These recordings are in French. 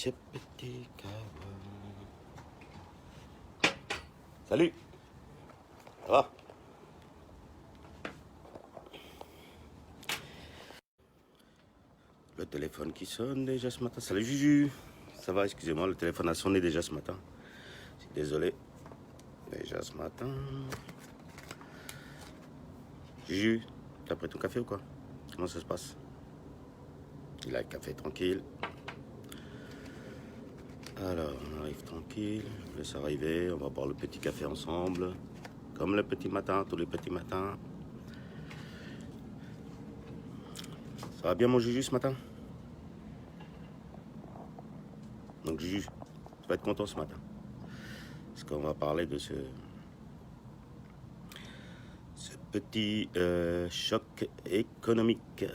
ce petit kawa. Salut. Ça va? Le téléphone qui sonne déjà ce matin. Salut Juju. Ça va, excusez-moi, le téléphone a sonné déjà ce matin. Je suis désolé. Déjà ce matin. Juju, t'as pris ton café ou quoi? Comment ça se passe? Il a le café tranquille. Alors, on arrive tranquille. On laisse arriver. On va boire le petit café ensemble. Comme le petit matin, tous les petits matins. Ça va bien mon Juju ce matin? Donc Juju, tu vas être content ce matin. Parce qu'on va parler de ce petit choc économique.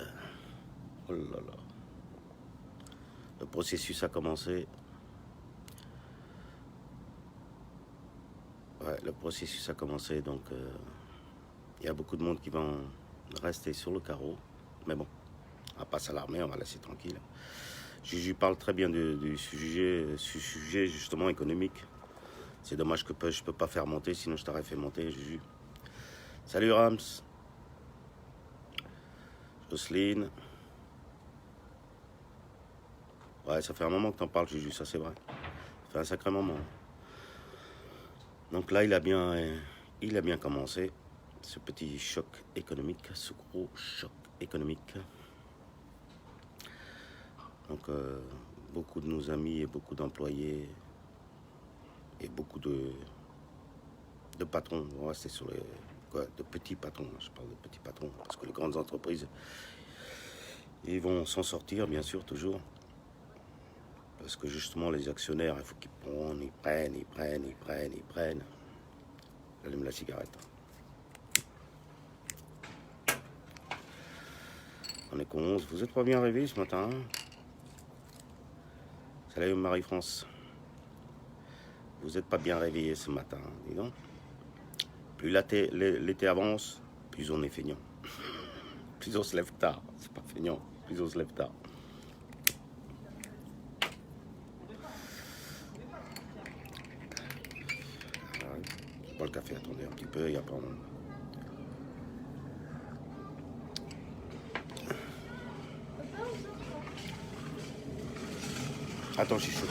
Oh là là. Le processus a commencé. Ouais, le processus a commencé, donc il y a beaucoup de monde qui vont rester sur le carreau. Mais bon, on va pas s'alarmer, on va laisser tranquille. Juju parle très bien du sujet justement économique. C'est dommage que je peux pas faire monter, sinon je t'aurais fait monter, Juju. Salut Rams. Jocelyne. Ouais, ça fait un moment que t'en parles, Juju, ça c'est vrai. Ça fait un sacré moment. Donc là, il a bien commencé, ce petit choc économique, ce gros choc économique. Donc, beaucoup de nos amis et beaucoup d'employés et beaucoup de patrons vont rester sur les... Quoi, de petits patrons, je parle de petits patrons, parce que les grandes entreprises, ils vont s'en sortir, bien sûr, toujours. Parce que justement, les actionnaires, il faut qu'ils prennent. J'allume la cigarette. On est con 11. Vous êtes pas bien réveillés ce matin? Salut Marie-France. Vous n'êtes pas bien réveillés ce matin, dis donc. Plus l'été avance, plus on est feignant. Plus on se lève tard. C'est pas feignant, plus on se lève tard. Pas le café, attendez un petit peu, il n'y a pas... Attends, je suis chaud.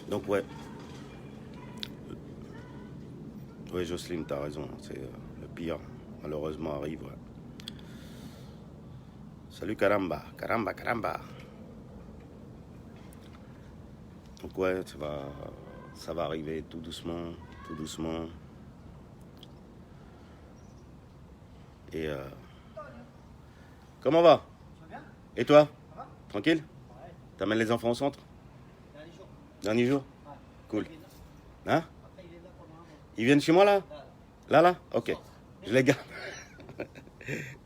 Donc ouais. Oui, Jocelyne, t'as raison. C'est le pire, malheureusement, arrive. Ouais. Salut Caramba. Donc ouais, ça va arriver tout doucement. Et comment va? Et toi? Tranquille? T'amènes les enfants au centre? Dernier jour? Cool. Hein? Ils viennent chez moi là? Là? Ok. Je les garde.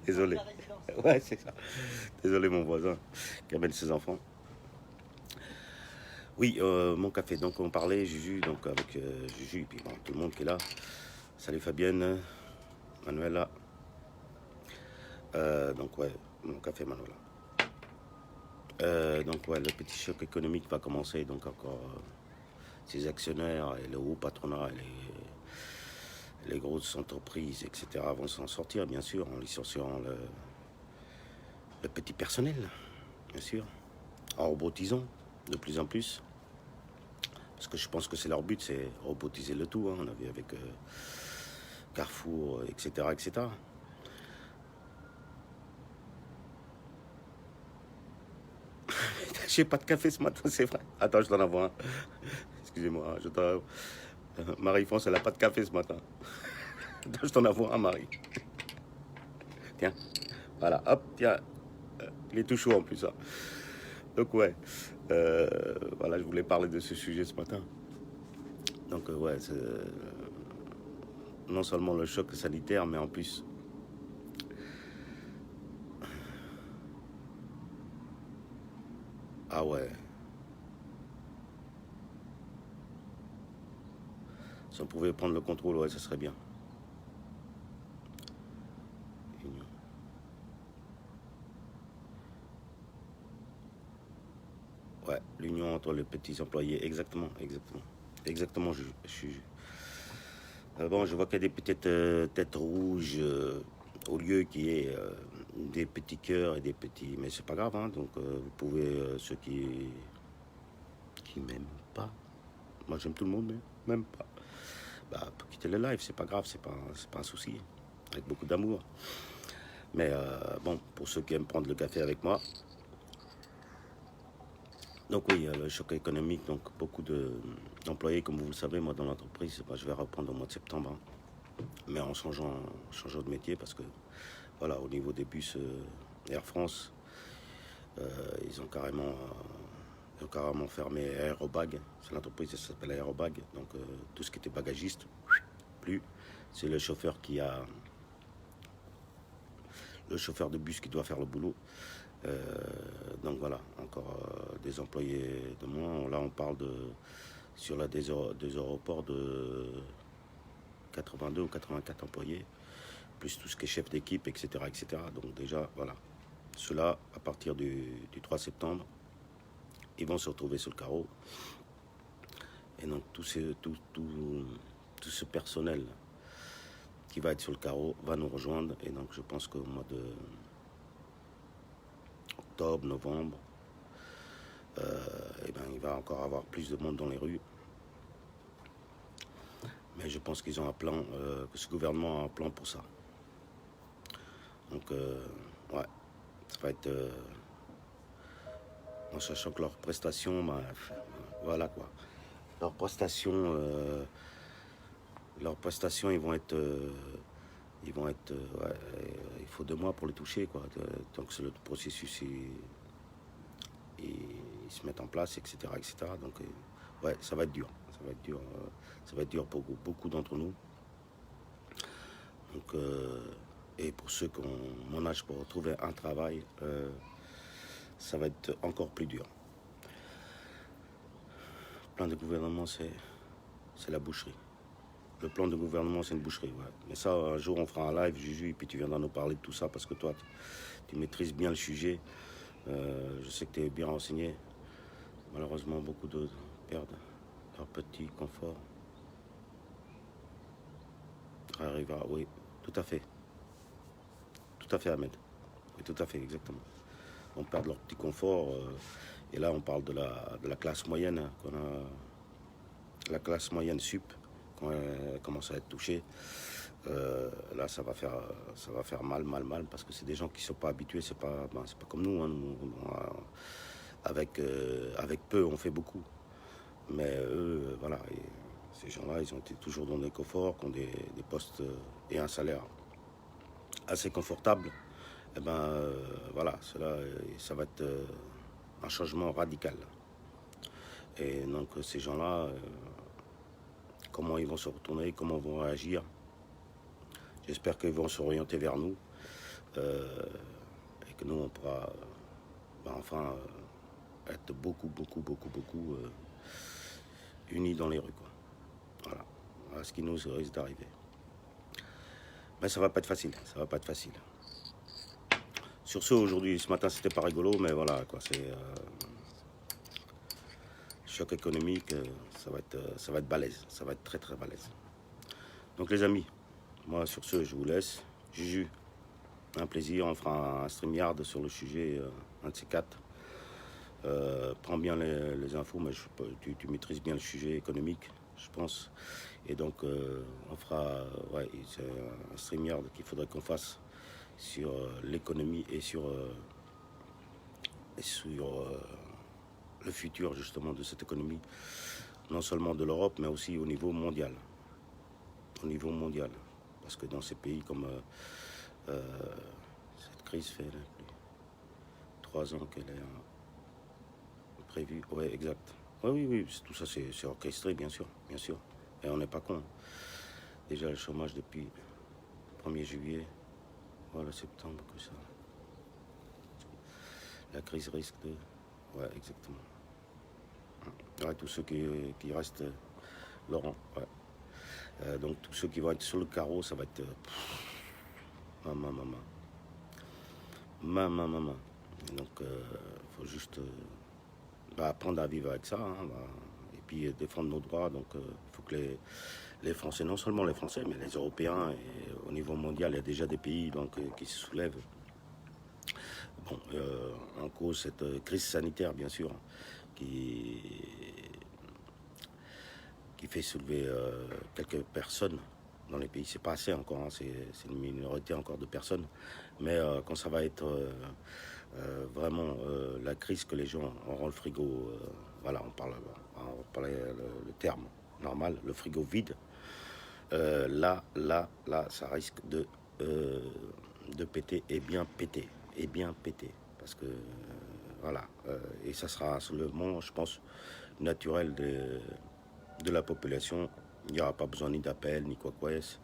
Désolé. Ouais, c'est ça. Désolé mon voisin qui amène ses enfants. Oui, mon café. Donc on parlait Juju, donc avec Juju et puis bon, tout le monde qui est là. Salut Fabienne, Manuela. Donc ouais, mon café Manuela. Donc ouais, le petit choc économique va commencer. Donc encore ces actionnaires et le haut patronat et les grosses entreprises, etc. vont s'en sortir, bien sûr, en licenciant le petit personnel, bien sûr, en robotisant de plus en plus. Parce que je pense que c'est leur but, c'est robotiser le tout. Hein. On a vu avec Carrefour, etc. J'ai pas de café ce matin, c'est vrai. Attends, je t'en envoie un. Excusez-moi, Marie-France, elle a pas de café ce matin. Attends, je t'en envoie un, Marie. Tiens, voilà, hop, tiens. Il est tout chaud en plus. Hein. Donc ouais, voilà, je voulais parler de ce sujet ce matin. Donc ouais, non seulement le choc sanitaire, mais en plus... Ah ouais. Si on pouvait prendre le contrôle, ouais, ça serait bien. entre les petits employés. Exactement, exactement. Exactement, je suis. Bon, je vois qu'il y a des petites têtes rouges au lieu qu'il y ait des petits cœurs et des petits. Mais c'est pas grave, hein, donc vous pouvez, ceux qui m'aiment pas, moi j'aime tout le monde, mais même pas. Bah, pour quitter le live, c'est pas grave, c'est pas un souci. Avec beaucoup d'amour. Mais bon, pour ceux qui aiment prendre le café avec moi, donc oui, le choc économique, donc beaucoup d'employés, comme vous le savez, moi dans l'entreprise, bah, je vais reprendre au mois de septembre, hein, mais en changeant de métier parce que voilà, au niveau des bus Air France, ils ont carrément fermé Aérobag. C'est l'entreprise qui s'appelle Aérobag, donc tout ce qui était bagagiste, plus. C'est le chauffeur de bus qui doit faire le boulot. Donc voilà, encore des employés de moins. Là, on parle sur des aéroports de 82 ou 84 employés, plus tout ce qui est chef d'équipe, etc., etc. Donc déjà, voilà. Ceux-là, à partir du 3 septembre, ils vont se retrouver sur le carreau. Et donc tout ce personnel qui va être sur le carreau va nous rejoindre. Et donc je pense qu'au mois de octobre, novembre, et ben, il va encore avoir plus de monde dans les rues. Mais je pense qu'ils ont un plan, que ce gouvernement a un plan pour ça. Donc, ouais, ça va être... en sachant que leurs prestations, bah, voilà quoi. Leurs prestations, ils vont être... ouais, il faut 2 mois pour les toucher, quoi. Tant que le processus il se met en place, etc., etc. Donc, ouais, ça va être dur. Ça va être dur pour beaucoup d'entre nous. Donc, et pour ceux qui ont mon âge pour retrouver un travail, ça va être encore plus dur. Le plan de gouvernement, c'est la boucherie. Le plan de gouvernement, c'est une boucherie, ouais. Mais ça, un jour, on fera un live, Juju, et puis tu viendras nous parler de tout ça, parce que toi, tu maîtrises bien le sujet. Je sais que tu es bien renseigné. Malheureusement, beaucoup de perdent leur petit confort. Arriva, oui, tout à fait. Tout à fait, Ahmed. Oui, tout à fait, exactement. On perd leur petit confort. Et là, on parle de la classe moyenne, hein, la classe moyenne sup, quand elle commence à être touchée. Là, ça va faire mal, parce que c'est des gens qui ne sont pas habitués. C'est pas comme nous, hein, avec peu, on fait beaucoup. Mais eux, voilà, et ces gens-là, ils ont été toujours dans des conforts, qui ont des postes et un salaire assez confortable. Et ben voilà, cela, ça va être un changement radical. Et donc ces gens-là, comment ils vont se retourner, comment ils vont réagir. J'espère qu'ils vont s'orienter vers nous et que nous, on pourra enfin être beaucoup unis dans les rues, quoi. Voilà ce qui nous risque d'arriver. Mais ça va pas être facile, ça va pas être facile. Sur ce, aujourd'hui, ce matin, c'était pas rigolo, mais voilà, quoi, c'est choc économique, ça va être balèze, ça va être très très balèze. Donc les amis, moi sur ce, je vous laisse. Juju, un plaisir, on fera un StreamYard sur le sujet, un de ces quatre. Prends bien les infos, mais tu maîtrises bien le sujet économique, je pense. Et donc, on fera, ouais, c'est un StreamYard qu'il faudrait qu'on fasse sur l'économie et sur le futur justement de cette économie, non seulement de l'Europe, mais aussi au niveau mondial. Au niveau mondial. Parce que dans ces pays comme cette crise fait 3 ans qu'elle est prévue. Oui, exact. Oui, tout ça c'est orchestré, bien sûr. Et on n'est pas con. Déjà le chômage depuis 1er juillet, voilà, septembre, que ça. La crise risque de... Ouais, exactement. Ouais, tous ceux qui restent, Laurent, ouais. Donc tous ceux qui vont être sur le carreau, ça va être... maman. Donc, faut juste va apprendre à vivre avec ça, hein, et puis défendre nos droits. Donc il faut que les Français, non seulement les Français, mais les Européens, et au niveau mondial, il y a déjà des pays donc, qui se soulèvent. Bon, en cause cette crise sanitaire, bien sûr, qui, qui fait soulever quelques personnes dans les pays. C'est pas assez encore, hein, c'est une minorité encore de personnes. Mais quand ça va être vraiment la crise que les gens auront le frigo, voilà, on parle le terme normal, le frigo vide. Là, ça risque de péter et bien péter, parce que voilà, et ça sera un soulèvement, je pense, naturel de la population. Il n'y aura pas besoin ni d'appel, ni quoi que ce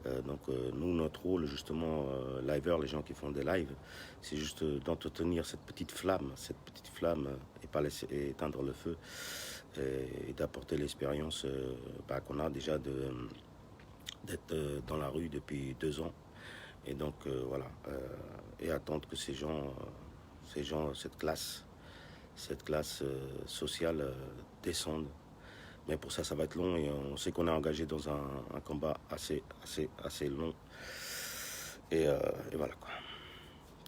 soit. Donc nous, notre rôle, justement, liveurs, les gens qui font des lives, c'est juste d'entretenir cette petite flamme, et pas laisser éteindre le feu, et d'apporter l'expérience qu'on a déjà d'être dans la rue depuis 2 ans. Et donc voilà, et attendre que ces gens, cette classe sociale descende. Mais pour ça, ça va être long, et on sait qu'on est engagé dans un combat assez long. Et voilà quoi.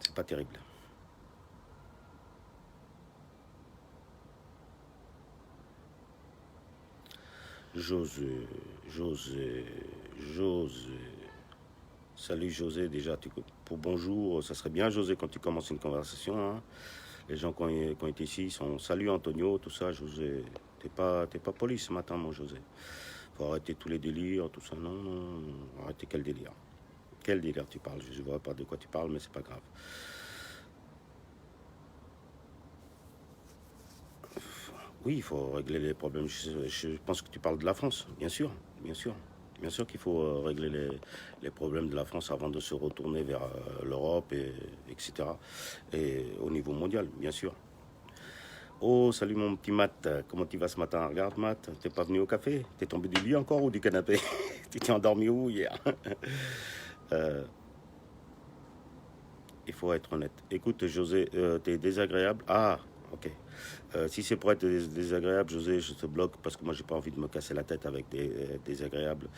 C'est pas terrible. José, José, José. Salut José, déjà, pour bonjour, ça serait bien José quand tu commences une conversation, hein. Les gens qui ont été ici sont salut Antonio, tout ça, José. T'es pas poli ce matin, mon José. Faut arrêter tous les délires, tout ça. Non, non, non. Arrêtez quel délire. Quel délire tu parles? Je ne vois pas de quoi tu parles, mais c'est pas grave. Oui, il faut régler les problèmes. Je pense que tu parles de la France, bien sûr, bien sûr. Bien sûr qu'il faut régler les problèmes de la France avant de se retourner vers l'Europe, etc. Et au niveau mondial, bien sûr. Oh, salut mon petit Matt, comment tu vas ce matin? Regarde Matt, t'es pas venu au café? T'es tombé du lit encore ou du canapé? Tu t'es endormi où hier? Euh, il faut être honnête. Écoute José, t'es désagréable. Ah, ok. Si c'est pour être désagréable, José, je te bloque parce que moi j'ai pas envie de me casser la tête avec des désagréables.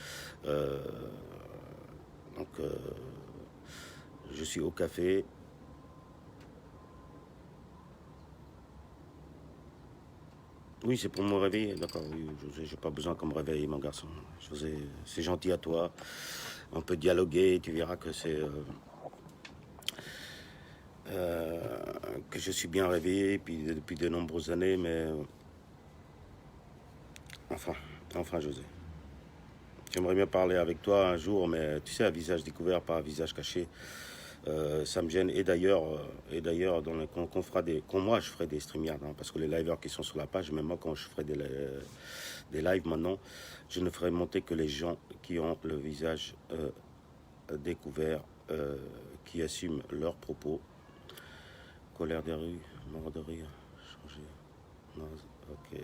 Euh, donc je suis au café. Oui, c'est pour me réveiller, d'accord. Oui, José, j'ai pas besoin qu'on me réveille, mon garçon. José, c'est gentil à toi. On peut dialoguer, tu verras que que je suis bien réveillé puis, depuis de nombreuses années, mais enfin, enfin, José. J'aimerais bien parler avec toi un jour, mais tu sais, à visage découvert, pas à visage caché. Ça me gêne. Quand moi je ferai des StreamYard, hein, parce que les liveurs qui sont sur la page, même moi quand je ferai des lives maintenant, je ne ferai monter que les gens qui ont le visage découvert, qui assument leurs propos. Colère des rues, mort de rire, changer. Non, ok.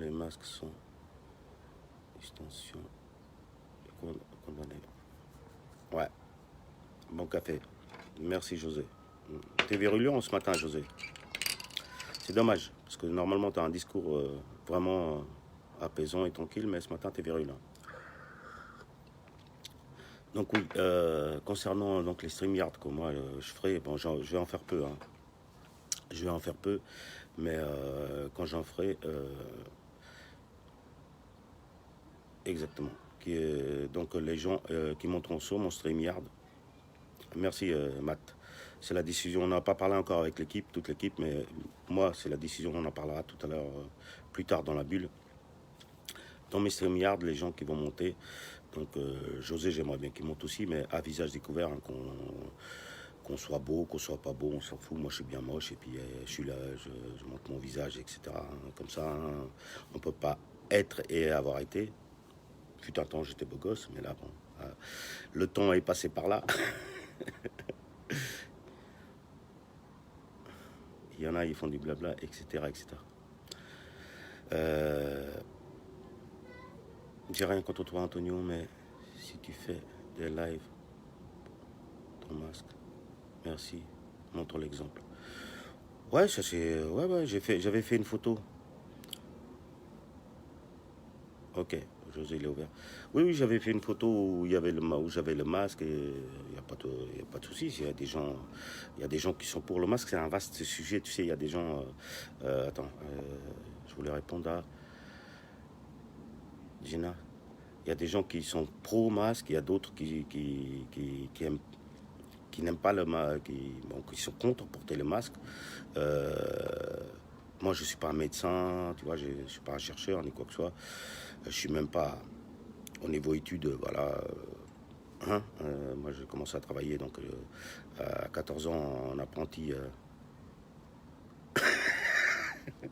Les masques sont extension condamnés. Ouais, bon café. Merci José. T'es virulent ce matin, José. C'est dommage, parce que normalement tu as un discours vraiment apaisant et tranquille, mais ce matin t'es virulent. Donc oui, concernant donc les StreamYard que moi je ferai, bon, je vais en faire peu, hein. Je vais en faire peu, mais quand j'en ferai, exactement. Donc les gens qui monteront sur mon StreamYard. Merci Matt. C'est la décision. On n'a pas parlé encore avec l'équipe, toute l'équipe, mais moi c'est la décision. On en parlera tout à l'heure, plus tard dans la bulle. Dans mes StreamYard, les gens qui vont monter. Donc José, j'aimerais bien qu'il monte aussi, mais à visage découvert, hein, qu'on soit beau, qu'on soit pas beau, on s'en fout. Moi je suis bien moche et puis je suis là, je montre mon visage, etc. Hein, comme ça, hein, on peut pas être et avoir été. Fut un temps, j'étais beau gosse, mais là, bon, le temps est passé par là. Il y en a, ils font du blabla, etc., etc. Euh, j'ai rien contre toi, Antonio, mais si tu fais des lives, ton masque, merci, montre l'exemple. Ouais, ça c'est. Ouais, ouais, j'avais fait une photo. Ok, José, il est ouvert. Oui, oui, j'avais fait une photo où il y avait où j'avais le masque et il n'y a pas de, il y a pas de souci. Il y a des gens qui sont pour le masque. C'est un vaste sujet, tu sais. Il y a des gens. Attends, je voulais répondre à Gina. Il y a des gens qui sont pro-masque, il y a d'autres qui n'aiment pas le masque, bon, qui sont contre porter le masque. Euh, Moi, je ne suis pas un médecin, tu vois, je ne suis pas un chercheur ni quoi que ce soit. Je suis même pas au niveau études, voilà. Moi, j'ai commencé à travailler donc à 14 ans en apprenti.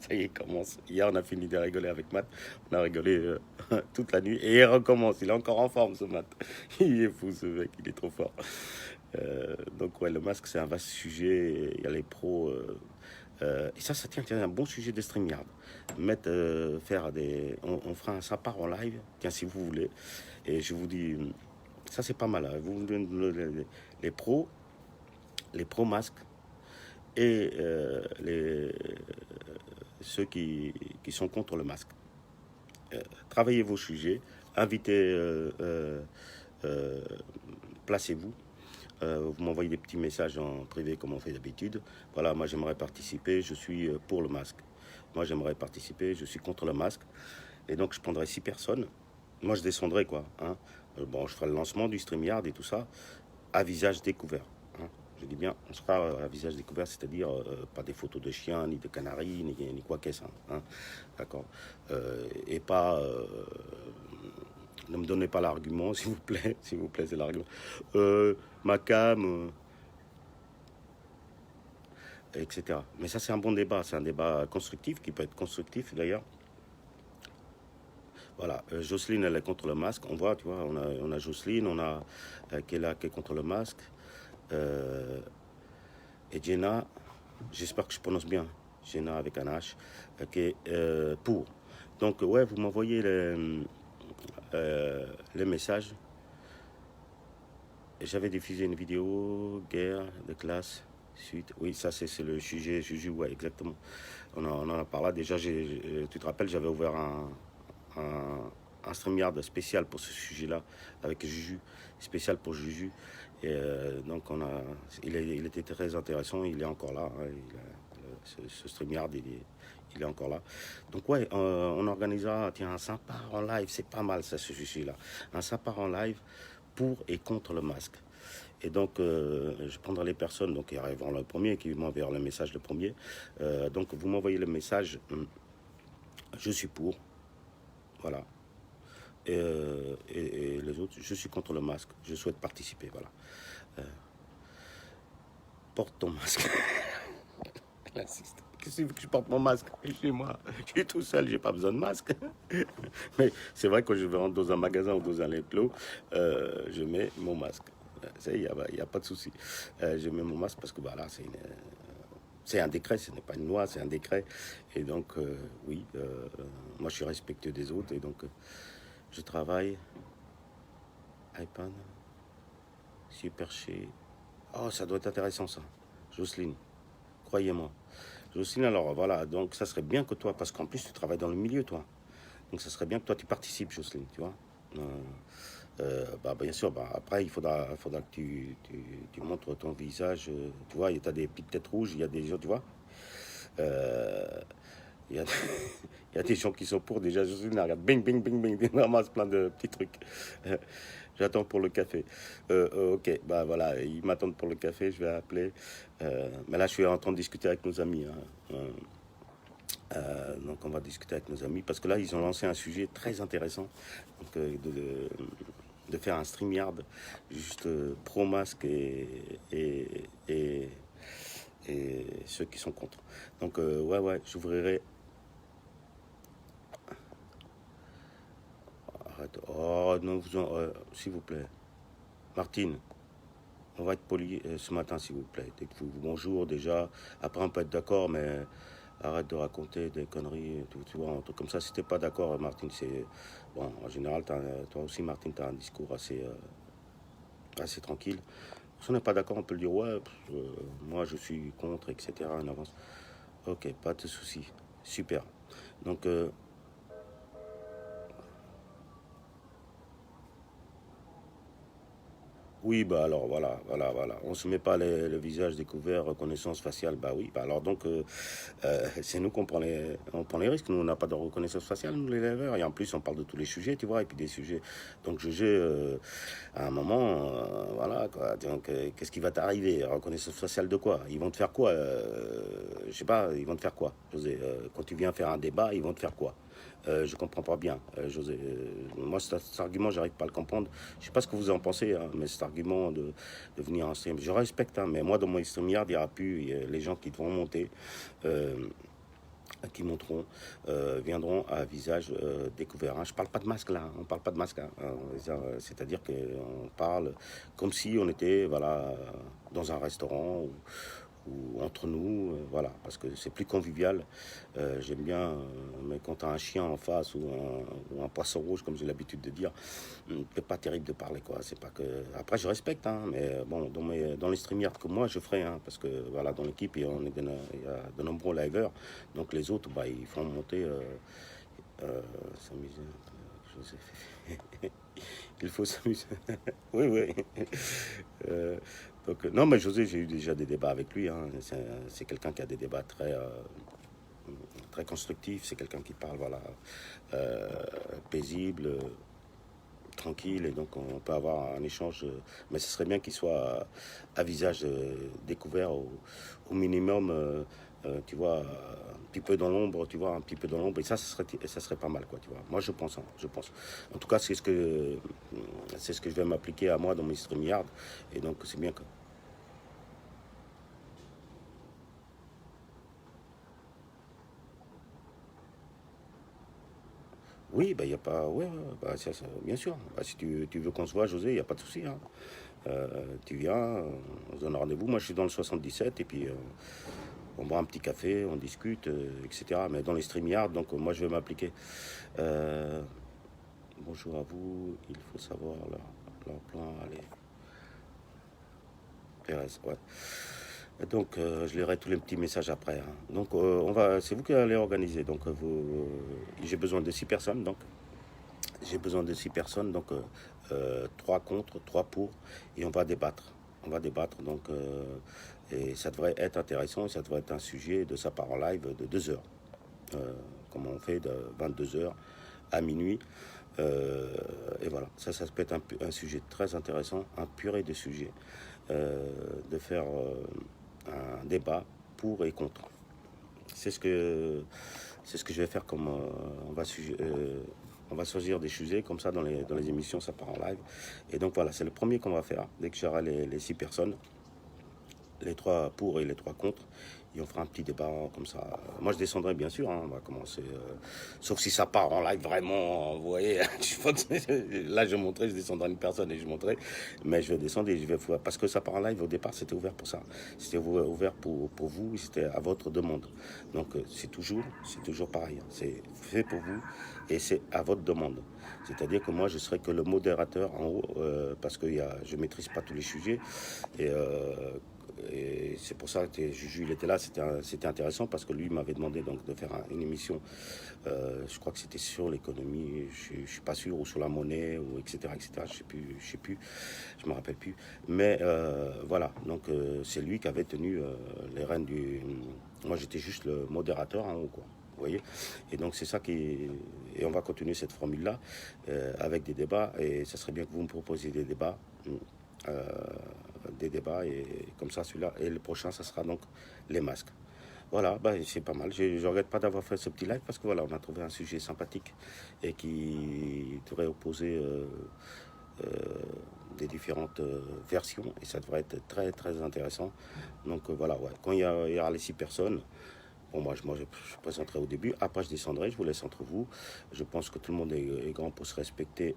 Ça y est, il commence. Hier, on a fini de rigoler avec Matt. On a rigolé toute la nuit et il recommence. Il est encore en forme, ce Matt. Il est fou, ce mec. Il est trop fort. Donc, ouais, le masque, c'est un vaste sujet. Il y a les pros. Et ça tient un bon sujet de StreamYard. Faire des. On fera un ça part en live, tiens, si vous voulez. Et je vous dis, ça c'est pas mal. Hein. Les pros, les pros masques et ceux qui sont contre le masque. Travaillez vos sujets, invitez, euh, placez-vous. Vous m'envoyez des petits messages en privé comme on fait d'habitude. Voilà, moi j'aimerais participer, je suis pour le masque. Moi j'aimerais participer, je suis contre le masque. Et donc je prendrai 6 personnes. Moi je descendrai quoi. Hein. Bon, je ferai le lancement du StreamYard et tout ça à visage découvert. Hein. Je dis bien, on sera à visage découvert, c'est-à-dire pas des photos de chiens, ni de canaris, ni quoi qu'est-ce. Hein. D'accord. Et pas. Ne me donnez pas l'argument, s'il vous plaît. S'il vous plaît, c'est l'argument. Ma cam, etc. Mais ça, c'est un bon débat. C'est un débat constructif qui peut être constructif d'ailleurs. Voilà, Jocelyne, elle est contre le masque. On voit, tu vois, on a Jocelyne, on a Kella qui est contre le masque. Euh, et Jenna, j'espère que je prononce bien, Jenna avec un H, qui est pour. Donc, ouais, vous m'envoyez les messages. J'avais diffusé une vidéo, guerre de classe, suite. Oui, ça c'est le sujet, Juju, ouais, exactement. On en a parlé. Déjà, tu te rappelles, j'avais ouvert un StreamYard spécial pour ce sujet-là, avec Juju, spécial pour Juju. Et donc, il était très intéressant, il est encore là. Hein, ce StreamYard, il est encore là. Donc, ouais, on organisera, tiens, un sympa en live, c'est pas mal ça, ce sujet-là. Un sympa en live pour et contre le masque. Et donc, je prendrai les personnes donc, qui arriveront le premier, qui m'enverront le message le premier. Donc, vous m'envoyez le message, je suis pour, voilà. Et les autres, je suis contre le masque, je souhaite participer, voilà. Porte ton masque. Elle insiste. Qu'est-ce que tu veux que je porte mon masque chez moi? Je suis tout seul, j'ai pas besoin de masque. Mais c'est vrai que quand je vais rentrer dans un magasin ou dans un enclos, je mets mon masque. Il n'y a pas de souci. Je mets mon masque parce que voilà, c'est un décret, ce n'est pas une loi, c'est un décret. Et donc, oui, moi je suis respectueux des autres et donc je travaille. iPad, super chez. Oh, ça doit être intéressant ça. Jocelyne, croyez-moi. Jocelyne, alors voilà, donc ça serait bien que toi, parce qu'en plus tu travailles dans le milieu, toi. Donc ça serait bien que toi tu participes, Jocelyne, tu vois. Bah, bien sûr, bah, après il faudra que tu montres ton visage. Tu vois, tu as des petites têtes rouges, il y a des gens, tu vois. Euh, il y a, il y a des gens qui sont pour déjà. Jocelyne, regarde, bing, bing, bing, bing, bing, ramasse plein de petits trucs. J'attends pour le café. Ok, bah voilà, ils m'attendent pour le café, je vais appeler. Mais là, je suis en train de discuter avec nos amis. Hein. Donc, on va discuter avec nos amis parce que là, ils ont lancé un sujet très intéressant. Donc, de faire un StreamYard juste pro-masque et ceux qui sont contre. Donc, ouais, j'ouvrirai. Arrête. Oh, non, s'il vous plaît. Martine, on va être poli ce matin, s'il vous plaît. Bonjour déjà. Après, on peut être d'accord, mais arrête de raconter des conneries. Tu vois, un truc comme ça. Si t'es pas d'accord, Martine, c'est. Bon, en général, toi aussi, Martine, tu as un discours assez tranquille. Si on n'est pas d'accord, on peut le dire, ouais, moi je suis contre, etc. En avance. Ok, pas de souci. Super. Donc, oui, bah alors voilà. On se met pas le visage découvert, reconnaissance faciale, bah oui. Bah alors donc, c'est nous qu'on on prend les risques. Nous, on n'a pas de reconnaissance faciale, nous les éleveurs. Et en plus, on parle de tous les sujets, tu vois, et puis des sujets. Donc, à un moment, voilà, quoi. Donc, qu'est-ce qui va t'arriver? Reconnaissance faciale de quoi? Ils vont te faire quoi? Je sais pas, ils vont te faire quoi, José? Quand tu viens faire un débat, ils vont te faire quoi? Je comprends pas bien, José. Moi, cet argument, j'arrive pas à le comprendre. Je sais pas ce que vous en pensez, hein, mais cet argument de venir en stream, je respecte, hein, mais moi, dans mon StreamYard, il n'y aura plus les gens qui devront monter, euh, qui monteront, viendront à visage découvert. Hein. Je parle pas de masque là, on parle pas de masque. Hein. C'est-à-dire qu'on parle comme si on était voilà, dans un restaurant ou entre nous, voilà, parce que c'est plus convivial. J'aime bien, mais quand tu as un chien en face ou un poisson rouge, comme j'ai l'habitude de dire, c'est pas terrible de parler, quoi. C'est pas que. Après, je respecte, hein, mais bon, dans les StreamYard que moi je ferai, hein, parce que voilà, dans l'équipe, il y a de nombreux liveurs, donc les autres, bah, ils font monter. S'amuser un peu, Joseph. Il faut s'amuser. Oui, oui. Euh, donc, non, mais José, j'ai eu déjà des débats avec lui. Hein. C'est quelqu'un qui a des débats très constructifs. C'est quelqu'un qui parle, voilà, euh, paisible, tranquille. Et donc, on peut avoir un échange. Mais ce serait bien qu'il soit à visage découvert au minimum. Tu vois, un petit peu dans l'ombre, tu vois, un petit peu dans l'ombre, et ça serait pas mal, quoi, tu vois. Moi, je pense, hein, je pense. En tout cas, c'est ce que je vais m'appliquer à moi dans mes StreamYard, et donc c'est bien que. Oui, bah, il y a pas, ouais, bah, bien sûr. Bah, si tu veux qu'on se voit, José, il y a pas de souci, hein. Tu viens, on se donne rendez-vous. Moi, je suis dans le 77, et puis on boit un petit café, on discute, etc. Mais dans les StreamYard, donc moi, je vais m'appliquer. Euh, Bonjour à vous, il faut savoir leur plan. Allez, Pérez, ouais. Et donc, je lirai tous les petits messages après. Hein. Donc, c'est vous qui allez organiser. Donc, j'ai besoin de 6 personnes. Donc, j'ai besoin de 6 personnes. Donc, 3 contre, 3 pour. Et on va débattre. On va débattre. Donc, et ça devrait être intéressant. Ça devrait être un sujet de sa part en live de 2 heures. Comme on fait de 22 heures à minuit. Euh, et voilà, ça peut être un sujet très intéressant, un purée de sujets, de faire un débat pour et contre. C'est ce que, c'est ce que je vais faire comme on va choisir des sujets comme ça dans les émissions, ça part en live. Et donc voilà, c'est le premier qu'on va faire. Dès que j'aurai les 6 personnes, les 3 pour et les 3 contre. Et on fera un petit débat comme ça. Moi, je descendrai bien sûr. Hein, on va commencer. Sauf si ça part en live vraiment. Vous voyez, là, je montrais, je descendrai une personne et je montrais. Mais je vais descendre et je vais. Parce que ça part en live au départ, c'était ouvert pour ça. C'était ouvert pour vous, c'était à votre demande. Donc, c'est toujours pareil. Hein. C'est fait pour vous et c'est à votre demande. C'est-à-dire que moi, je serai que le modérateur en haut parce que je ne maîtrise pas tous les sujets. Et et c'est pour ça que Juju il était là, c'était intéressant parce que lui m'avait demandé donc de faire une émission, je crois que c'était sur l'économie, je suis pas sûr, ou sur la monnaie, ou etc. Je sais plus, je me rappelle plus. Mais voilà, donc c'est lui qui avait tenu les rênes du. Moi j'étais juste le modérateur en haut, quoi. Vous voyez. Et donc c'est ça qui. Et on va continuer cette formule-là avec des débats, et ça serait bien que vous me proposiez euh, des débats, et comme ça celui-là, et le prochain ça sera donc les masques. Voilà, bah, c'est pas mal. Je ne regrette pas d'avoir fait ce petit live parce que voilà, on a trouvé un sujet sympathique et qui devrait opposer euh, des différentes versions, et ça devrait être très très intéressant. Donc voilà, ouais. Quand il y aura les 6 personnes, bon, je présenterai au début, après je descendrai, je vous laisse entre vous. Je pense que tout le monde est grand pour se respecter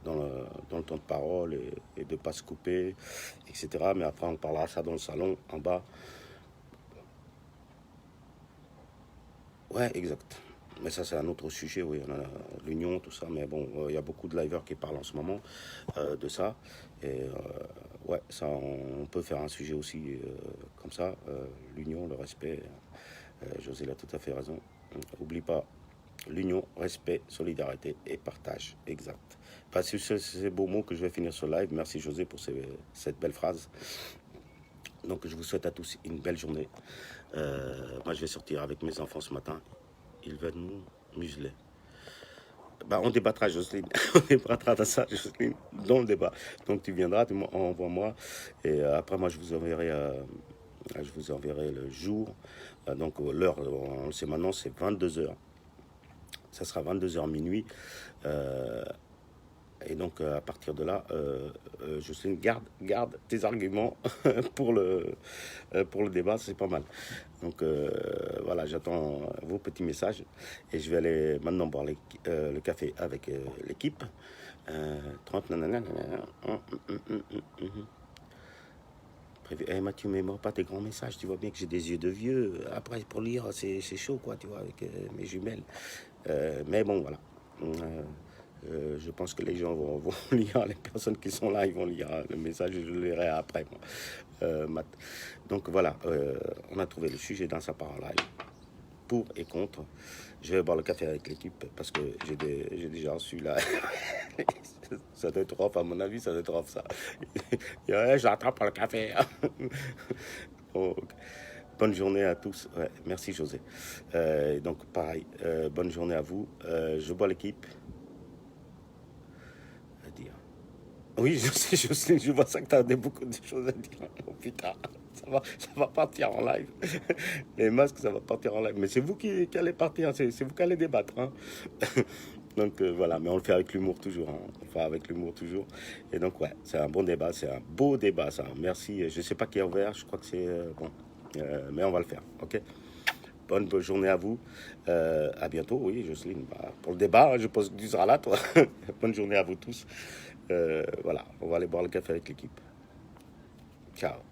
dans le temps de parole, et de ne pas se couper, etc. Mais après, on parlera ça dans le salon, en bas. Ouais, exact. Mais ça, c'est un autre sujet, oui. On a l'union, tout ça. Mais bon, il y a beaucoup de liveurs qui parlent en ce moment de ça. Et ouais, ça, on peut faire un sujet aussi comme ça. L'union, le respect. José a tout à fait raison. Oublie pas l'union, respect, solidarité et partage. Exact. Parce que c'est ces beaux mots que je vais finir ce live. Merci José pour cette belle phrase. Donc je vous souhaite à tous une belle journée. Moi je vais sortir avec mes enfants ce matin. Ils veulent nous museler. Bah, on débattra, Jocelyne. On débattra de ça, Jocelyne, dans le débat. Donc tu viendras, tu envoies-moi. Et après, moi, je vous enverrai le jour. Donc l'heure, on le sait maintenant, c'est 22h. Ça sera 22h minuit. Et donc à partir de là, Jocelyne, garde tes arguments pour le débat, c'est pas mal. Donc voilà, j'attends vos petits messages et je vais aller maintenant boire le café avec l'équipe. 30 nanana. Prévu. Eh, Mathieu, mais moi pas tes grands messages, tu vois bien que j'ai des yeux de vieux. Après, pour lire, c'est chaud, quoi, tu vois, avec mes jumelles. Mais bon, voilà. Je pense que les gens vont lire, les personnes qui sont là, ils vont lire le message, je le lirai après. Moi. Donc voilà, on a trouvé le sujet dans sa part en live, pour et contre. Je vais boire le café avec l'équipe parce que j'ai déjà reçu là. Ça doit être off, à mon avis, ça doit être off ça. Ouais, j'attends pour le café. Oh, okay. Bonne journée à tous. Ouais, merci José. Donc pareil, bonne journée à vous. Je bois l'équipe. À dire. Oui, je sais, je vois ça que tu as beaucoup de choses à dire. Oh putain, ça va partir en live. Les masques, ça va partir en live. Mais c'est vous qui allez partir, c'est vous qui allez débattre. Hein. Donc voilà, mais on le fait avec l'humour toujours. Hein. On le fait avec l'humour toujours. Et donc ouais, c'est un bon débat, c'est un beau débat ça. Merci. Je sais pas qui est ouvert, je crois que c'est bon. Mais on va le faire, ok? Bonne journée à vous. À bientôt, oui, Jocelyne. Bah, pour le débat, je pense que tu seras là, toi. Bonne journée à vous tous. Voilà, on va aller boire le café avec l'équipe. Ciao.